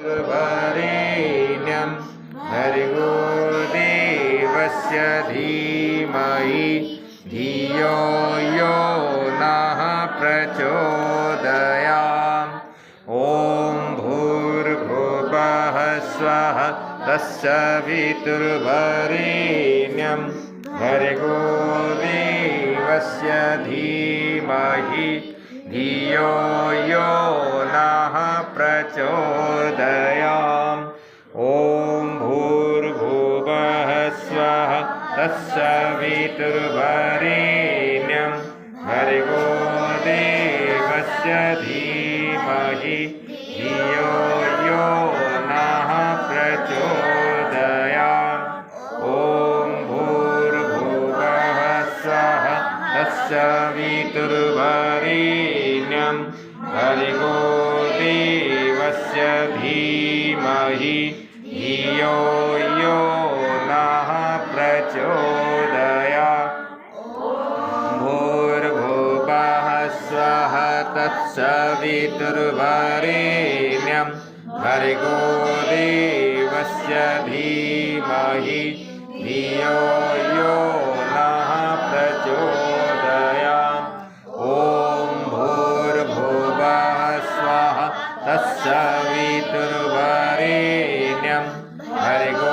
वरेण्यं भर्गो देवस्य धीमहि धियो यो नः प्रचोदयात्। ॐ भूर्भुवः स्वः तत्सवितुर्वरेण्यं भर्गो देवस्य धीमहि धियो यो नः प्रचोदयात्। ॐ भूर्भुवः स्वः तत्सवितुर्वरेण्यं भर्गो देवस्य धीमहि धियो यो नः प्रचोदयात्। ॐ भूर्भुवः स्वः तत्सवितुर्वरेण्यं भर्गो देवस्य धीमहि धियो यो नः प्रचोदयात्। भूर्भुवः स्वः तत्सवितुर्वरेण्यं भर्गो देवस्य धीमहि धियो यो नः प्रचोदयात्। ॐ भूर्भुवः स्वः तत्सवितुर्वरेण्यं भर्गो